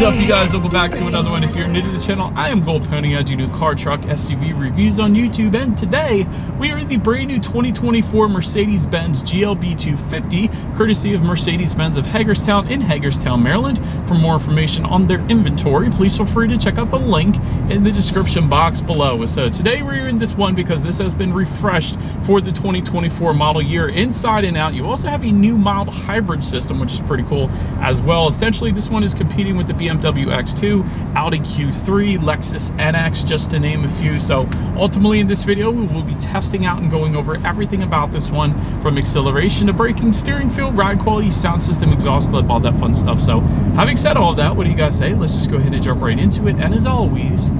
What is up, you guys? Welcome back to another one. If you're new to the channel, I am Gold Pony. I do new car, truck, SUV reviews on YouTube, and today we are in the brand new 2024 Mercedes-Benz GLB 250, courtesy of Mercedes-Benz of Hagerstown in Hagerstown, Maryland. For more information on their inventory, please feel free to check out the link in the description box below. So today we're in this one because this has been refreshed for the 2024 model year inside and out. You also have a new mild hybrid system, which is pretty cool as well. Essentially, this one is competing with the BMW X2, Audi Q3, Lexus NX, just to name a few. So ultimately in this video, we will be testing out and going over everything about this one, from acceleration to braking, steering feel, ride quality, sound system, exhaust clip, all that fun stuff. So having said all of that, what do you guys say? Let's just go ahead and jump right into it. And as always,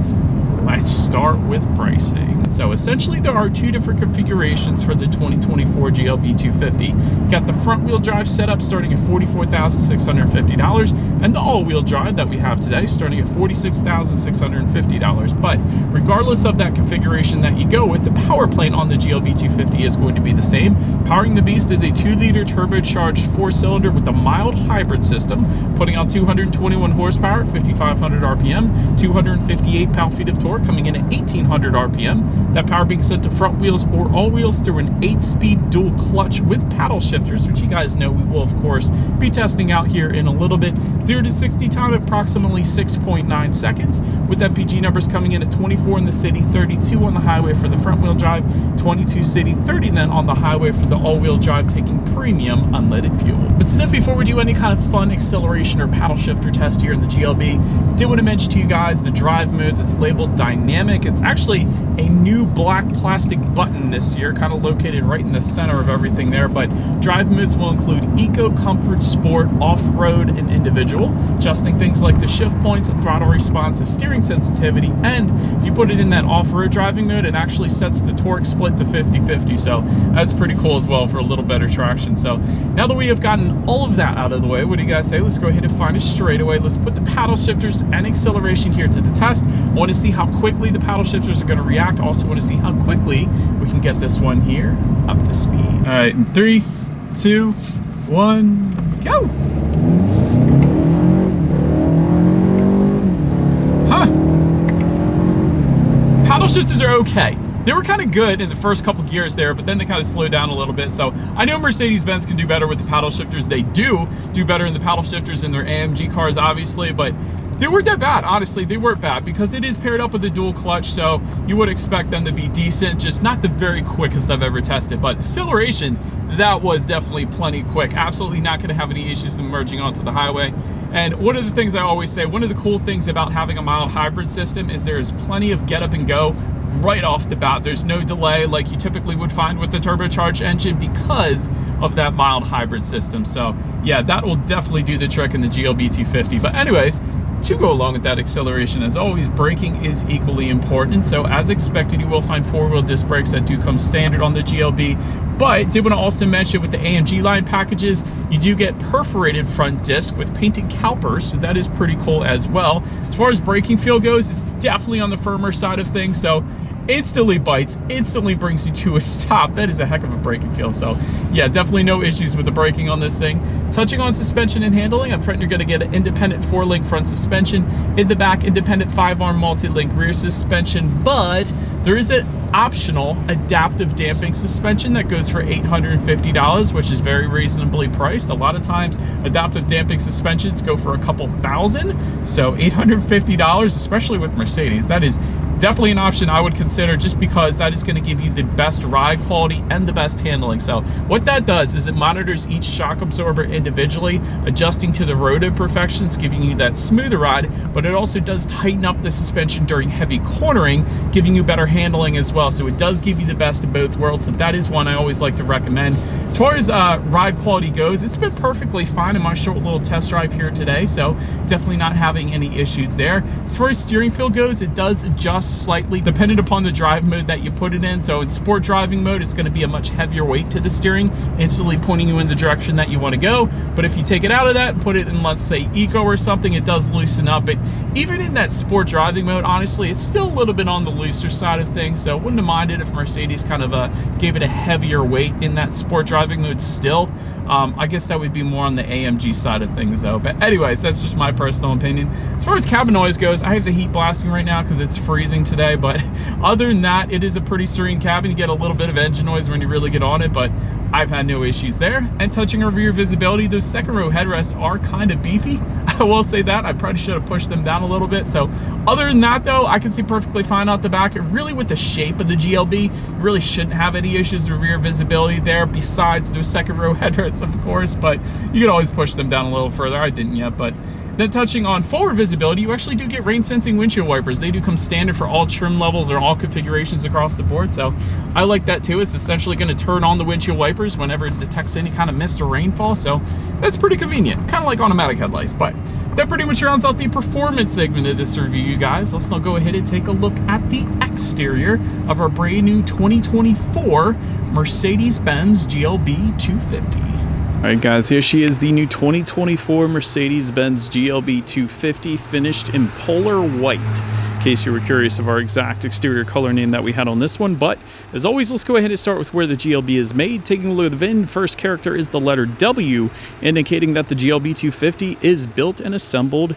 let's start with pricing. So essentially there are two different configurations for the 2024 GLB 250. You got the front wheel drive setup starting at $44,650, and the all-wheel drive that we have today starting at $46,650. But regardless of that configuration that you go with, the power plant on the GLB 250 is going to be the same. Powering the beast is a 2-liter turbocharged 4-cylinder with a mild hybrid system, putting out 221 horsepower at 5,500 RPM, 258 pound-feet of torque, coming in at 1,800 RPM. That power being sent to front wheels or all wheels through an 8-speed dual clutch with paddle shifters, which you guys know we will of course be testing out here in a little bit. 0 to 60 time approximately 6.9 seconds, with MPG numbers coming in at 24 in the city, 32 on the highway for the front wheel drive, 22 city, 30 then on the highway for the all-wheel drive, taking premium unleaded fuel. But today, before we do any kind of fun acceleration or paddle shifter test here in the GLB, did want to mention to you guys the drive modes. It's labeled dynamic. It's actually a new black plastic button this year, kind of located right in the center of everything there. But drive modes will include eco, comfort, sport, off-road, and individual, adjusting things like the shift points, the throttle response, the steering sensitivity, and if you put it in that off-road driving mode, it actually sets the torque split to 50-50. So that's pretty cool as well for a little better traction. So now that we have gotten all of that out of the way, what do you guys say? Let's go ahead and find a straightaway. Let's put the paddle shifters and acceleration here to the test. I want to see how quickly the paddle shifters are going to react. Also want to see how quickly we can get this one here up to speed. All right, in 3, 2, 1, go. Paddle shifters are okay. They were kind of good in the first couple gears there, but then they kind of slowed down a little bit. So I know Mercedes-Benz can do better with the paddle shifters. They do better in the paddle shifters in their AMG cars, obviously, but they weren't that bad. Honestly, they weren't bad because it is paired up with a dual clutch, so you would expect them to be decent, just not the very quickest I've ever tested. But acceleration, that was definitely plenty quick. Absolutely not going to have any issues emerging onto the highway. And one of the things I always say, one of the cool things about having a mild hybrid system is there is plenty of get up and go right off the bat. There's no delay like you typically would find with the turbocharged engine because of that mild hybrid system. So yeah, that will definitely do the trick in the GLB 250. But anyways, to go along with that acceleration, as always, braking is equally important. So as expected, you will find 4-wheel disc brakes that do come standard on the GLB. But did want to also mention with the AMG line packages, you do get perforated front disc with painted calipers, so that is pretty cool as well. As far as braking feel goes, it's definitely on the firmer side of things. So instantly bites, instantly brings you to a stop. That is a heck of a braking feel. So yeah, definitely no issues with the braking on this thing. Touching on suspension and handling, up front you're going to get an independent 4-link front suspension. In the back, independent 5-arm multi-link rear suspension, but there is an optional adaptive damping suspension that goes for $850, which is very reasonably priced. A lot of times adaptive damping suspensions go for a couple thousand, so $850, especially with Mercedes, that is definitely an option I would consider, just because that is going to give you the best ride quality and the best handling. So what that does is it monitors each shock absorber individually, adjusting to the road imperfections, giving you that smoother ride, but it also does tighten up the suspension during heavy cornering, giving you better handling as well. So it does give you the best of both worlds. So that is one I always like to recommend. As far as ride quality goes, it's been perfectly fine in my short little test drive here today, so definitely not having any issues there. As far as steering feel goes, it does adjust slightly dependent upon the drive mode that you put it in. So in sport driving mode, it's going to be a much heavier weight to the steering, instantly pointing you in the direction that you want to go. But if you take it out of that and put it in, let's say, eco or something, it does loosen up. But even in that sport driving mode, honestly, it's still a little bit on the looser side of things. So wouldn't have minded if Mercedes kind of gave it a heavier weight in that sport driving mode still. I guess that would be more on the AMG side of things though. But anyways, that's just my personal opinion. As far as cabin noise goes, I have the heat blasting right now because it's freezing today, but other than that, it is a pretty serene cabin. You get a little bit of engine noise when you really get on it, but I've had no issues there. And touching our rear visibility, those second row headrests are kind of beefy. I will say that. I probably should have pushed them down a little bit. So other than that though, I can see perfectly fine out the back. Really with the shape of the GLB, you really shouldn't have any issues with rear visibility there, besides those second row headrests of course, but you can always push them down a little further. I didn't yet, but then touching on forward visibility, you actually do get rain sensing windshield wipers. They do come standard for all trim levels or all configurations across the board, so I like that too. It's essentially going to turn on the windshield wipers whenever it detects any kind of mist or rainfall, so that's pretty convenient, kind of like automatic headlights. But that pretty much rounds out the performance segment of this review, you guys. Let's now go ahead and take a look at the exterior of our brand new 2024 Mercedes-Benz GLB 250. All right guys, here she is, the new 2024 Mercedes-Benz GLB 250, finished in polar white. In case you were curious of our exact exterior color name that we had on this one. But as always, let's go ahead and start with where the GLB is made. Taking a look at the VIN, first character is the letter W, indicating that the GLB 250 is built and assembled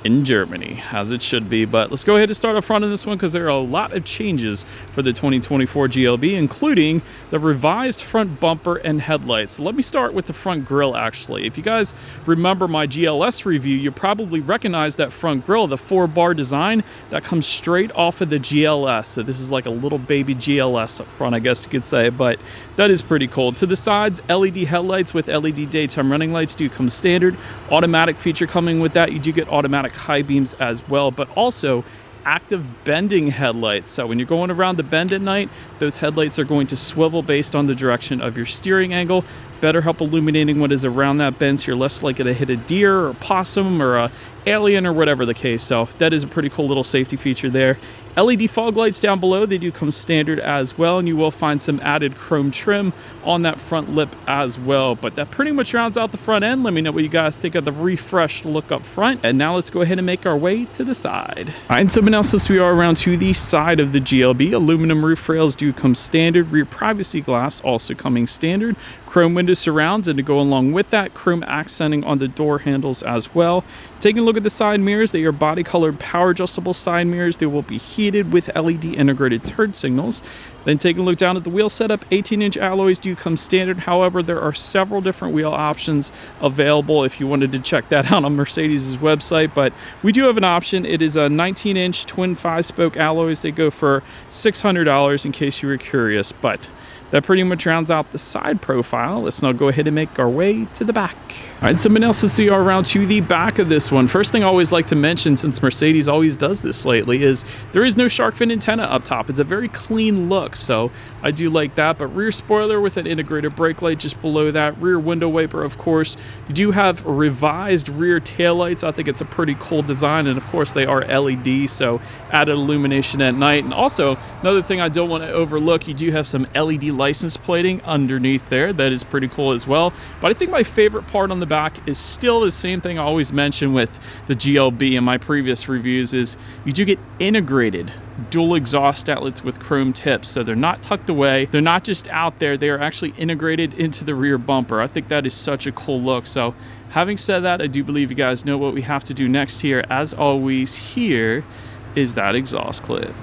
in Germany, as it should be. But let's go ahead and start up front in this one because there are a lot of changes for the 2024 GLB, including the revised front bumper and headlights. So let me start with the front grille actually. If you guys remember my GLS review, you probably recognize that front grille, the 4-bar design that comes straight off of the GLS. So this is like a little baby GLS up front, I guess you could say, but that is pretty cool. To the sides, LED headlights with LED daytime running lights do come standard. Automatic feature coming with that. You do get automatic high beams as well, but also active bending headlights. So when you're going around the bend at night, those headlights are going to swivel based on the direction of your steering angle. Better help illuminating what is around that bend, so you're less likely to hit a deer or a possum or a alien or whatever the case. So that is a pretty cool little safety feature there. LED fog lights down below, they do come standard as well, and you will find some added chrome trim on that front lip as well. But that pretty much rounds out the front end. Let me know what you guys think of the refreshed look up front. And now let's go ahead and make our way to the side. All right, so now since we are around to the side of the GLB, aluminum roof rails do come standard. Rear privacy glass also coming standard. Chrome window surrounds, and to go along with that, chrome accenting on the door handles as well. Taking a look at the side mirrors, they are body colored power adjustable side mirrors. They will be heated with LED integrated turn signals. Then taking a look down at the wheel setup, 18-inch alloys do come standard. However, there are several different wheel options available if you wanted to check that out on Mercedes' website. But we do have an option. It is a 19-inch twin 5-spoke alloys. They go for $600 in case you were curious. But that pretty much rounds out the side profile. Let's now go ahead and make our way to the back. All right, something else to see around to the back of this one. First thing I always like to mention, since Mercedes always does this lately, is there is no shark fin antenna up top. It's a very clean look, so I do like that. But rear spoiler with an integrated brake light just below that. Rear window wiper, of course. You do have revised rear taillights. I think it's a pretty cool design, and of course they are LED, so added illumination at night. And also, another thing I don't want to overlook, you do have some LED license plating underneath there. That is pretty cool as well. But I think my favorite part on the back is still the same thing I always mention with the GLB in my previous reviews, is you do get integrated dual exhaust outlets with chrome tips. So they're not tucked away, they're not just out there, they are actually integrated into the rear bumper. I think that is such a cool look. So having said that, I do believe you guys know what we have to do next here. As always, here is that exhaust clip.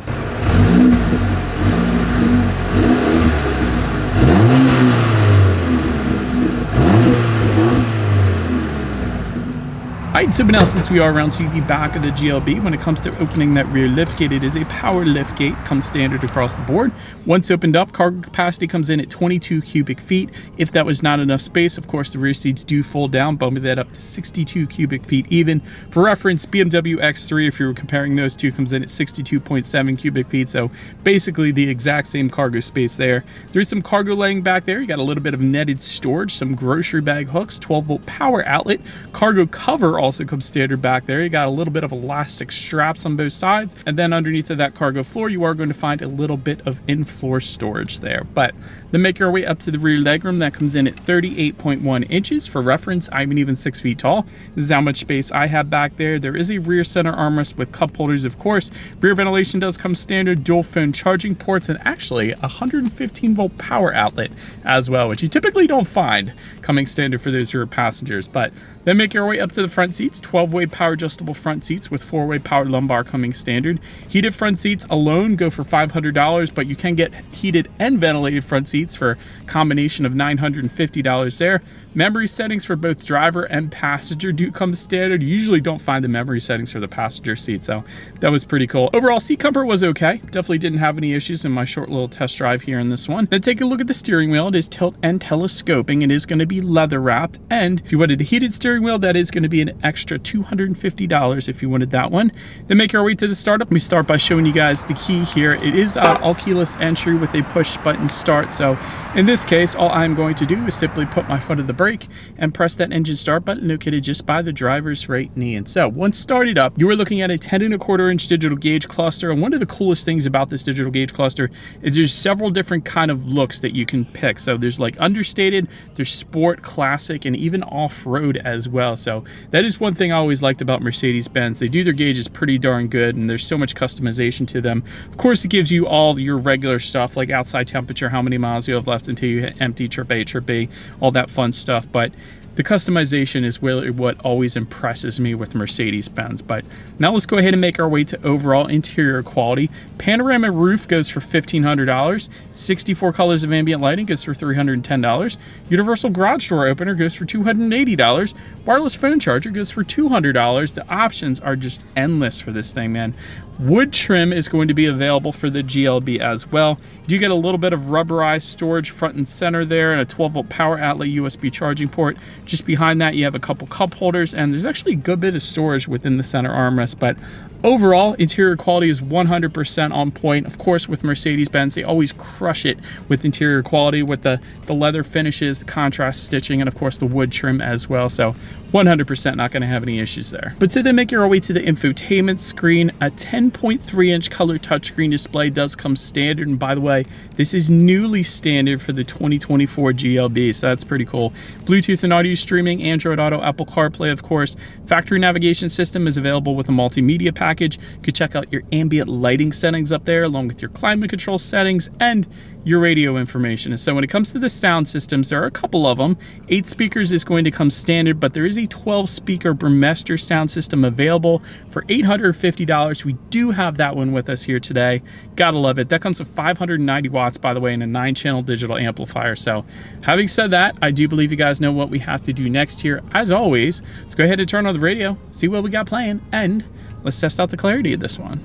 Alright, so now since we are around to the back of the GLB, when it comes to opening that rear liftgate, it is a power liftgate, comes standard across the board. Once opened up, cargo capacity comes in at 22 cubic feet. If that was not enough space, of course, the rear seats do fold down, bumping that up to 62 cubic feet even. For reference, BMW X3, if you were comparing those two, comes in at 62.7 cubic feet, so basically the exact same cargo space there. There's some cargo laying back there. You got a little bit of netted storage, some grocery bag hooks, 12-volt power outlet, cargo cover also also comes standard back there. You got a little bit of elastic straps on both sides, and then underneath of that cargo floor, you are going to find a little bit of in-floor storage there. But then make your way up to the rear legroom. That comes in at 38.1 inches. For reference, I'm even 6 feet tall. This is how much space I have back there. There is a rear center armrest with cup holders, of course. Rear ventilation does come standard, dual phone charging ports, and actually a 115 volt power outlet as well, which you typically don't find coming standard for those rear passengers. But then make your way up to the front seats. 12-way power adjustable front seats with 4-way powered lumbar coming standard. Heated front seats alone go for $500, but you can get heated and ventilated front seats for a combination of $950 there. Memory settings for both driver and passenger do come standard. You usually don't find the memory settings for the passenger seat, so that was pretty cool. Overall, seat comfort was okay. Definitely didn't have any issues in my short little test drive here in this one. Then take a look at the steering wheel. It is tilt and telescoping. It is going to be leather wrapped, and if you wanted a heated steering wheel, that is going to be an extra $250 if you wanted that one. Then make our way to the startup. Let me start by showing you guys the key here. It is all keyless entry with a push button start. So in this case, all I'm going to do is simply put my foot on the brake and press that engine start button located just by the driver's right knee. And so once started up, you are looking at a 10.25 inch digital gauge cluster. And one of the coolest things about this digital gauge cluster is there's several different kind of looks that you can pick. So there's like understated, there's sport, classic, and even off-road as well. So that is one thing I always liked about Mercedes-Benz. They do their gauges pretty darn good, and there's so much customization to them. Of course, it gives you all your regular stuff like outside temperature, how many miles you have left until you hit empty, trip A, trip B, all that fun stuff. But the customization is really what always impresses me with Mercedes-Benz. But now let's go ahead and make our way to overall interior quality. Panorama roof goes for $1,500. 64 colors of ambient lighting goes for $310. Universal garage door opener goes for $280. Wireless phone charger goes for $200. The options are just endless for this thing, man. Wood trim is going to be available for the GLB as well. You do get a little bit of rubberized storage front and center there, and a 12-volt power outlet USB charging port. Just behind that, you have a couple cup holders, and there's actually a good bit of storage within the center armrest. But overall, interior quality is 100% on point. Of course, with Mercedes-Benz, they always crush it with interior quality, with the leather finishes, the contrast stitching, and of course the wood trim as well. So 100% not going to have any issues there. But so then make your way to the infotainment screen. A 10.3 inch color touchscreen display does come standard, and by the way, this is newly standard for the 2024 GLB, so that's pretty cool. Bluetooth and audio streaming, Android Auto, Apple CarPlay, of course. Factory navigation system is available with a multimedia package. You can check out your ambient lighting settings up there, along with your climate control settings and your radio information. And so when it comes to the sound systems, there are a couple of them. 8 speakers is going to come standard, but there is a 12 speaker Burmester sound system available for $850. We do have that one with us here today. Gotta love it. That comes with 590 watts, by the way, and a 9-channel digital amplifier. So having said that, I do believe you guys know what we have to do next here. As always, let's go ahead and turn on the radio, see what we got playing, and let's test out the clarity of this one.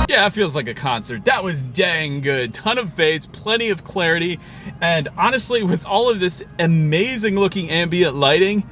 Yeah, it feels like a concert. That was dang good. Ton of bass, plenty of clarity, and honestly, with all of this amazing looking ambient lighting,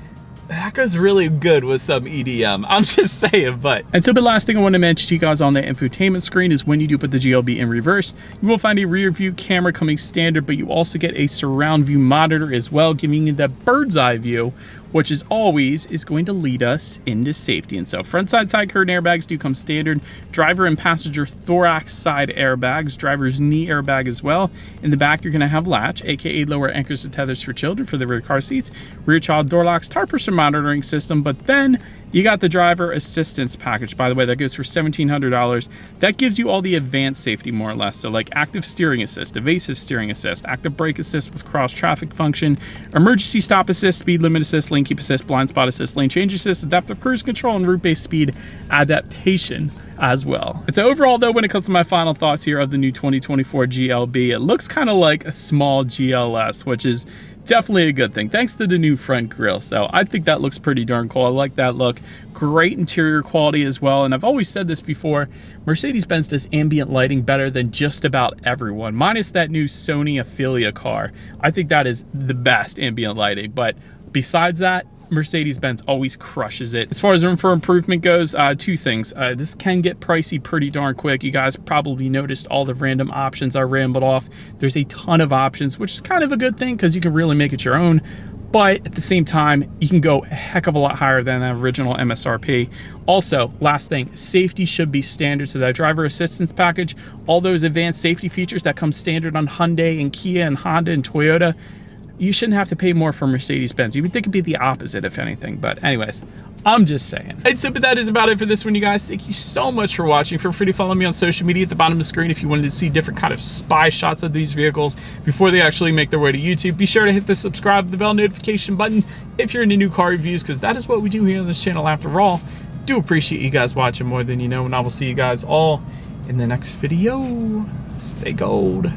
that goes really good with some EDM. I'm just saying, but. And so the last thing I want to mention to you guys on the infotainment screen is when you do put the GLB in reverse, you will find a rear view camera coming standard, but you also get a surround view monitor as well, giving you that bird's eye view, which is always going to lead us into safety. And so front side curtain airbags do come standard. Driver and passenger thorax side airbags, driver's knee airbag as well. In the back, you're gonna have latch, AKA lower anchors and tethers for children for the rear car seats, rear child door locks, tire pressure monitoring system, but then you got the driver assistance package, by the way, that goes for $1,700. That gives you all the advanced safety, more or less. So like active steering assist, evasive steering assist, active brake assist with cross traffic function, emergency stop assist, speed limit assist, lane keep assist, blind spot assist, lane change assist, adaptive cruise control, and route-based speed adaptation as well. And so overall though, when it comes to my final thoughts here of the new 2024 GLB, it looks kind of like a small GLS, which is definitely a good thing, thanks to the new front grille. So I think that looks pretty darn cool. I like that look. Great interior quality as well. And I've always said this before, Mercedes-Benz does ambient lighting better than just about everyone, minus that new Sony Ophelia car. I think that is the best ambient lighting. But besides that, Mercedes-Benz always crushes it. As far as room for improvement goes, two things. This can get pricey pretty darn quick. You guys probably noticed all the random options I rambled off. There's a ton of options, which is kind of a good thing because you can really make it your own. But at the same time, you can go a heck of a lot higher than the original MSRP. Also, last thing, safety should be standard. So that driver assistance package, all those advanced safety features that come standard on Hyundai and Kia and Honda and Toyota, you shouldn't have to pay more for Mercedes-Benz. You would think it'd be the opposite, if anything. But anyways, I'm just saying. And so, but that is about it for this one, you guys. Thank you so much for watching. Feel free to follow me on social media at the bottom of the screen if you wanted to see different kind of spy shots of these vehicles before they actually make their way to YouTube. Be sure to hit the subscribe, the bell notification button if you're into new car reviews, because that is what we do here on this channel after all. Do appreciate you guys watching more than you know, and I will see you guys all in the next video. Stay gold.